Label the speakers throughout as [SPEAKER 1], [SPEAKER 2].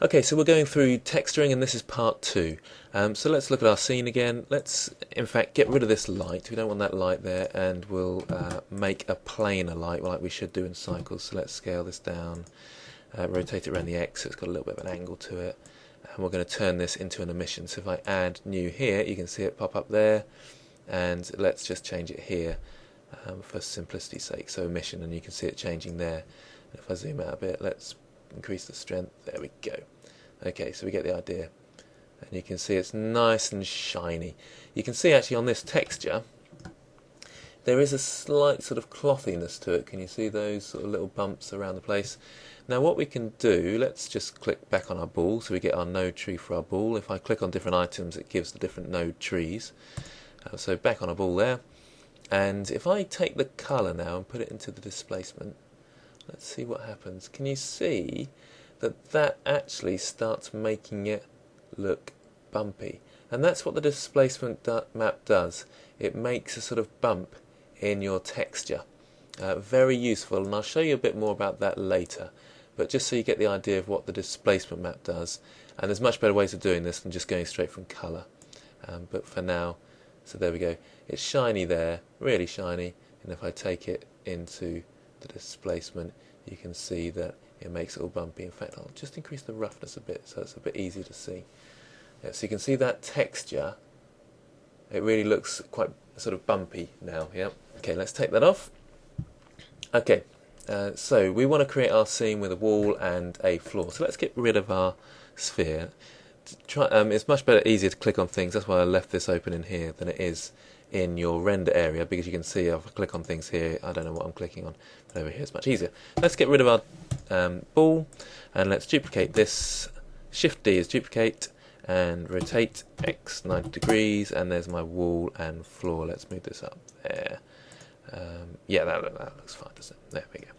[SPEAKER 1] Okay, so we're going through texturing, and this is part 2. So let's look at our scene again. Let's, in fact, get rid of this light. We don't want that light there, and we'll make a planar light like we should do in cycles. So let's scale this down, rotate it around the X so it's got a little bit of an angle to it. And we're going to turn this into an emission. So if I add new here, you can see it pop up there. And let's just change it here for simplicity's sake. So emission, and you can see it changing there. And if I zoom out a bit, let's increase the strength. There we go. Okay, so we get the idea. And you can see it's nice and shiny. You can see actually on this texture there is a slight sort of clothiness to it. Can you see those sort of little bumps around the place? Now what we can do, let's just click back on our ball so we get our node tree for our ball. If I click on different items, it gives the different node trees. So back on our ball there. And if I take the colour now and put it into the displacement, let's see what happens. Can you see that that actually starts making it look bumpy? And that's what the displacement map does. It makes a sort of bump in your texture. Very useful, and I'll show you a bit more about that later. But just so you get the idea of what the displacement map does, and there's much better ways of doing this than just going straight from colour. But for now, so there we go. It's shiny there, really shiny, and if I take it into the displacement, you can see that it makes it all bumpy. In fact, I'll just increase the roughness a bit so it's a bit easier to see. Yeah, so you can see that texture. It really looks quite sort of bumpy now. Yeah. Okay, let's take that off. Okay, so we want to create our scene with a wall and a floor. So let's get rid of our sphere. It's much better, easier to click on things. That's why I left this open in here than it is in your render area, because you can see if I click on things here, I don't know what I'm clicking on, but over here it's much easier. Let's get rid of our ball, and let's duplicate this. Shift D is duplicate, and rotate X 90 degrees, and there's my wall and floor. Let's move this up there. Yeah, that looks fine, doesn't it? There we go.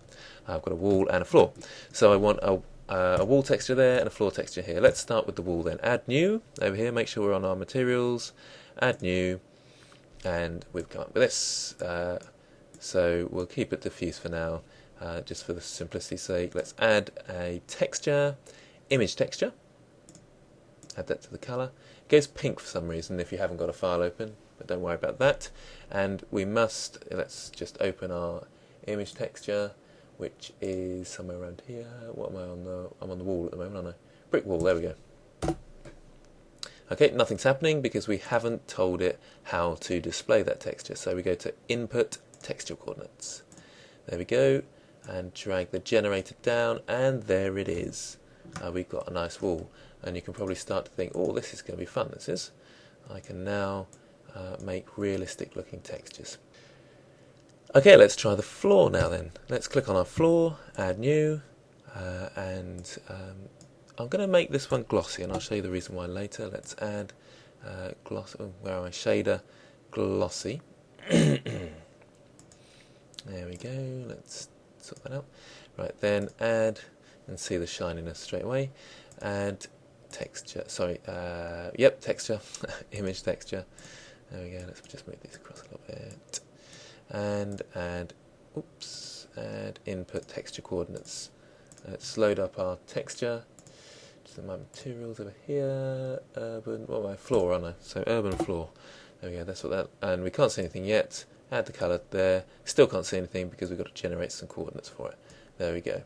[SPEAKER 1] I've got a wall and a floor. So I want a wall texture there and a floor texture here. Let's start with the wall then. Add new over here, make sure we're on our materials, add new, and we've come up with this. So we'll keep it diffuse for now, just for the simplicity's sake. Let's add a texture, image texture, add that to the colour. It goes pink for some reason if you haven't got a file open, but don't worry about that. And we must, let's just open our image texture, which is somewhere around here. What am I on? I'm on the wall at the moment, aren't I? Brick wall, there we go. Okay, nothing's happening because we haven't told it how to display that texture. So we go to Input Texture Coordinates. There we go, and drag the generator down, and there it is. We've got a nice wall, and you can probably start to think, oh, this is going to be fun, this is. I can now make realistic looking textures. Okay, let's try the floor now then. Let's click on our floor, add new, and I'm going to make this one glossy, and I'll show you the reason why later. Let's add gloss. Oh, where am I? Shader, glossy. There we go. Let's sort that out. Right, then add, and see the shininess straight away. Add texture. Sorry. Yep, texture. Image texture. There we go. Let's just move these across a little bit. And add. Oops. Add input texture coordinates. Let's load up our texture. My materials over here, urban, what am I, floor, aren't I? So urban floor, there we go, that's what that, and we can't see anything yet. Add the colour there, still can't see anything because we've got to generate some coordinates for it. There we go.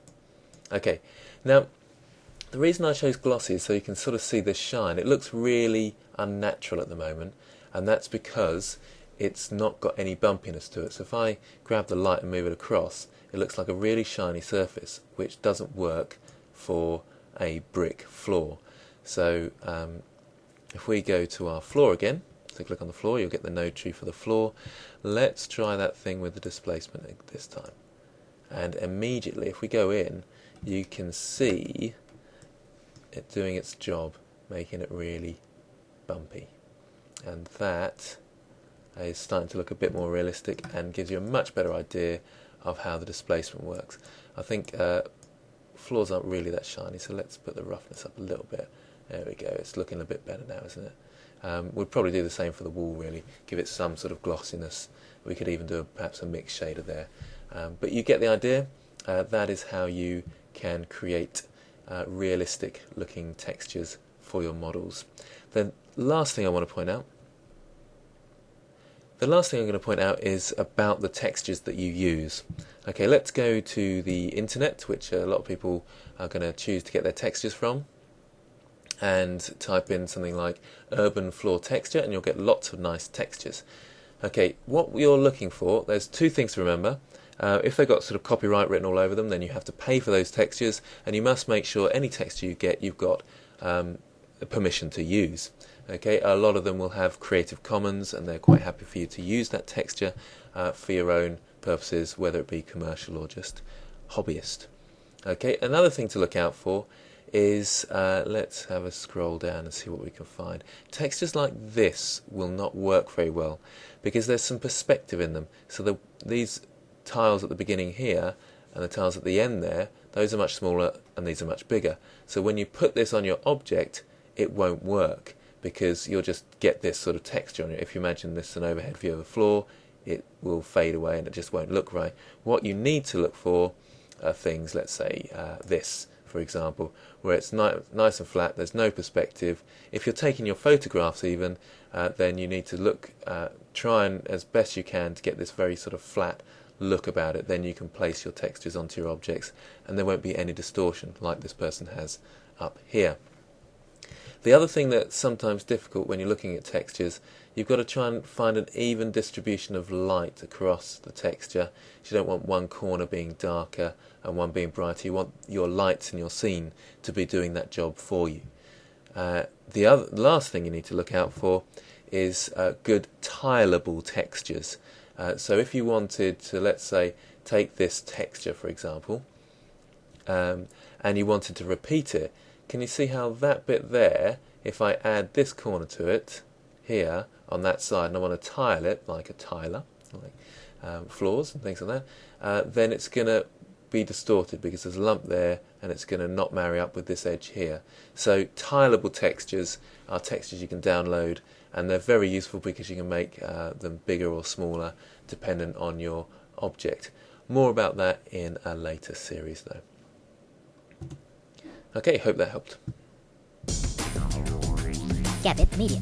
[SPEAKER 1] Okay, now the reason I chose glossy is so you can sort of see this shine. It looks really unnatural at the moment, and that's because it's not got any bumpiness to it. So if I grab the light and move it across, it looks like a really shiny surface, which doesn't work for a brick floor. So if we go to our floor again, so click on the floor, you'll get the node tree for the floor. Let's try that thing with the displacement this time. And immediately, if we go in, you can see it doing its job, making it really bumpy. And that is starting to look a bit more realistic and gives you a much better idea of how the displacement works. I think floors aren't really that shiny, so let's put the roughness up a little bit. There we go, it's looking a bit better now, isn't it? We'd probably do the same for the wall, really, give it some sort of glossiness. We could even do perhaps a mixed shader there. But you get the idea. That is how you can create realistic looking textures for your models. The last thing I want to point out is about the textures that you use. Okay, let's go to the internet, which a lot of people are going to choose to get their textures from, and type in something like urban floor texture, and you'll get lots of nice textures. Okay, what you're looking for, there's two things to remember. If they've got sort of copyright written all over them, then you have to pay for those textures, and you must make sure any texture you get, you've got permission to use. Okay, a lot of them will have Creative Commons, and they're quite happy for you to use that texture for your own purposes, whether it be commercial or just hobbyist. Okay, another thing to look out for is, let's have a scroll down and see what we can find. Textures like this will not work very well because there's some perspective in them. So these tiles at the beginning here and the tiles at the end there, those are much smaller and these are much bigger. So when you put this on your object, it won't work because you'll just get this sort of texture on it. If you imagine this an overhead view of the floor, it will fade away and it just won't look right. What you need to look for are things, let's say this, for example, where it's nice and flat, there's no perspective. If you're taking your photographs even, then you need to look, try and as best you can to get this very sort of flat look about it. Then you can place your textures onto your objects and there won't be any distortion like this person has up here. The other thing that's sometimes difficult when you're looking at textures, you've got to try and find an even distribution of light across the texture. You don't want one corner being darker and one being brighter. You want your lights in your scene to be doing that job for you. The last thing you need to look out for is good tileable textures. So if you wanted to, let's say, take this texture for example, and you wanted to repeat it, can you see how that bit there, if I add this corner to it here on that side and I want to tile it like a tiler, like floors and things like that, then it's going to be distorted because there's a lump there and it's going to not marry up with this edge here. So tileable textures are textures you can download, and they're very useful because you can make them bigger or smaller dependent on your object. More about that in a later series though. Okay, hope that helped.
[SPEAKER 2] Gabit Media.